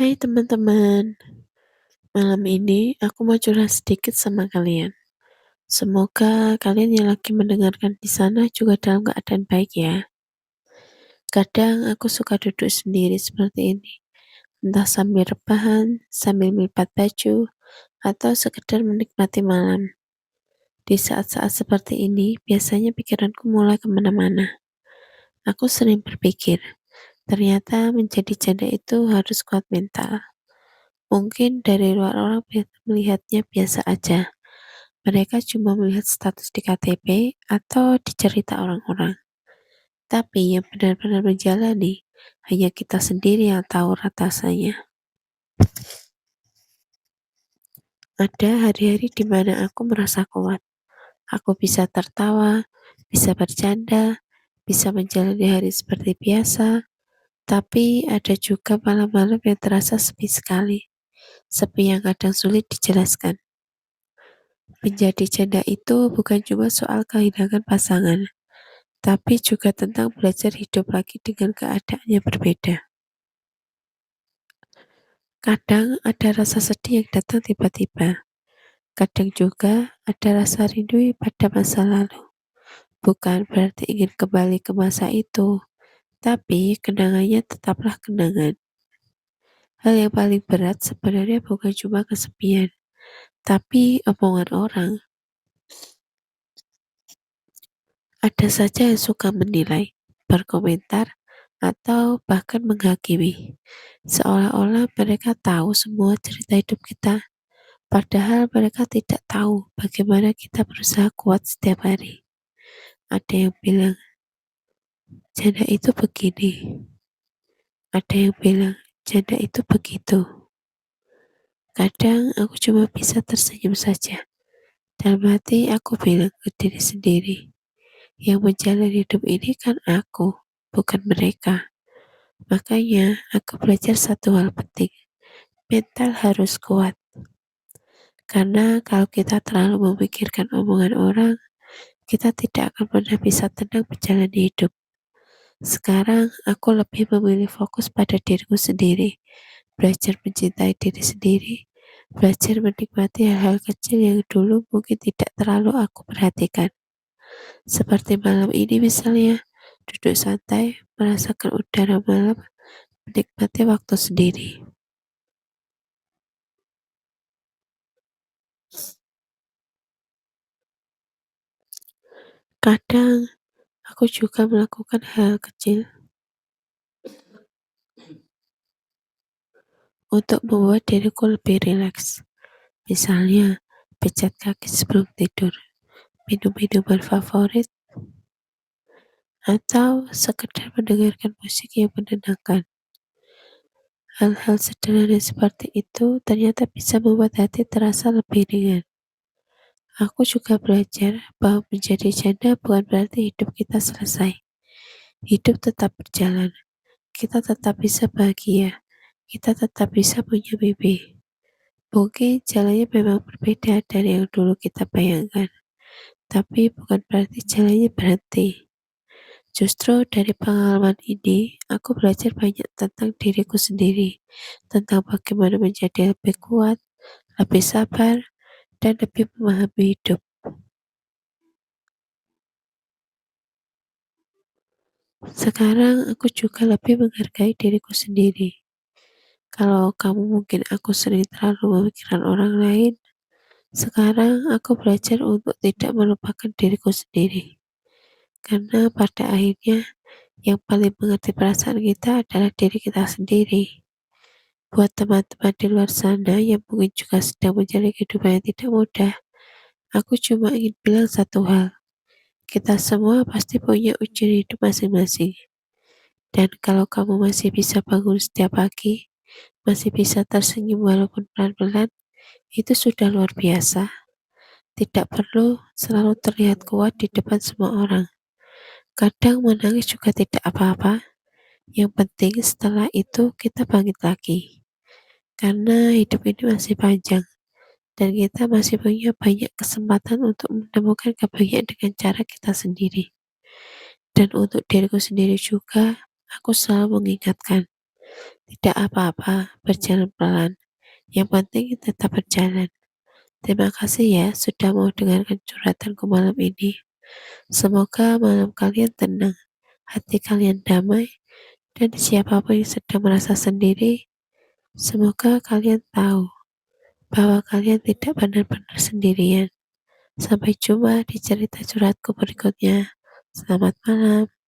Hai teman-teman, malam ini aku mau curhat sedikit sama kalian. Semoga kalian yang lagi mendengarkan di sana juga dalam keadaan baik ya. Kadang aku suka duduk sendiri seperti ini, entah sambil rebahan, sambil melipat baju, atau sekedar menikmati malam. Di saat-saat seperti ini, biasanya pikiranku mulai kemana-mana. Aku sering berpikir, ternyata menjadi janda itu harus kuat mental. Mungkin dari luar orang melihatnya biasa aja. Mereka cuma melihat status di KTP atau di cerita orang-orang. Tapi yang benar-benar menjalani, hanya kita sendiri yang tahu rasanya. Ada hari-hari di mana aku merasa kuat. Aku bisa tertawa, bisa bercanda, bisa menjalani hari seperti biasa. Tapi ada juga malam-malam yang terasa sepi sekali. Sepi yang kadang sulit dijelaskan. Menjadi janda itu bukan cuma soal kehilangan pasangan, tapi juga tentang belajar hidup lagi dengan keadaan yang berbeda. Kadang ada rasa sedih yang datang tiba-tiba, kadang juga ada rasa rindu pada masa lalu. Bukan berarti ingin kembali ke masa itu, tapi kenangannya tetaplah kenangan. Hal yang paling berat sebenarnya bukan cuma kesepian, tapi omongan orang. Ada saja yang suka menilai, berkomentar, atau bahkan menghakimi. Seolah-olah mereka tahu semua cerita hidup kita, padahal mereka tidak tahu bagaimana kita berusaha kuat setiap hari. Ada yang bilang, janda itu begini. Ada yang bilang, janda itu begitu. Kadang aku cuma bisa tersenyum saja. Dalam hati aku bilang ke diri sendiri, yang menjalani hidup ini kan aku, bukan mereka. Makanya aku belajar satu hal penting, mental harus kuat. Karena kalau kita terlalu memikirkan omongan orang, kita tidak akan pernah bisa tenang menjalani hidup. Sekarang aku lebih memilih fokus pada diriku sendiri, belajar mencintai diri sendiri, belajar menikmati hal-hal kecil yang dulu mungkin tidak terlalu aku perhatikan. Seperti malam ini misalnya, duduk santai, merasakan udara malam, menikmati waktu sendiri. Kadang aku juga melakukan hal kecil untuk membuat diriku lebih rileks. Misalnya, pijat kaki sebelum tidur, minum minuman favorit, atau sekedar mendengarkan musik yang menenangkan. Hal-hal sederhana seperti itu ternyata bisa membuat hati terasa lebih ringan. Aku juga belajar bahwa menjadi janda bukan berarti hidup kita selesai. Hidup tetap berjalan. Kita tetap bisa bahagia. Kita tetap bisa punya mimpi. Mungkin jalannya memang berbeda dari yang dulu kita bayangkan. Tapi bukan berarti jalannya berhenti. Justru dari pengalaman ini, aku belajar banyak tentang diriku sendiri, tentang bagaimana menjadi lebih kuat, lebih sabar, dan lebih memahami hidup. Sekarang aku juga lebih menghargai diriku sendiri. Kalau kamu mungkin aku sering terlalu memikirkan orang lain, sekarang aku belajar untuk tidak melupakan diriku sendiri. Karena pada akhirnya yang paling mengerti perasaan kita adalah diri kita sendiri. Buat teman-teman di luar sana yang mungkin juga sedang menjalani kehidupan yang tidak mudah, aku cuma ingin bilang satu hal. Kita semua pasti punya ujian hidup masing-masing. Dan kalau kamu masih bisa bangun setiap pagi, masih bisa tersenyum walaupun pelan-pelan, itu sudah luar biasa. Tidak perlu selalu terlihat kuat di depan semua orang. Kadang menangis juga tidak apa-apa. Yang penting setelah itu kita bangkit lagi. Karena hidup ini masih panjang. Dan kita masih punya banyak kesempatan untuk menemukan kebahagiaan dengan cara kita sendiri. Dan untuk diriku sendiri juga, aku selalu mengingatkan, Tidak apa-apa, berjalan pelan. Yang penting tetap berjalan. Terima kasih ya sudah mau dengarkan curhatanku malam ini. Semoga malam kalian tenang, hati kalian damai, dan siapapun yang sedang merasa sendiri, semoga kalian tahu bahwa kalian tidak benar-benar sendirian. Sampai jumpa di cerita curhatku berikutnya. Selamat malam.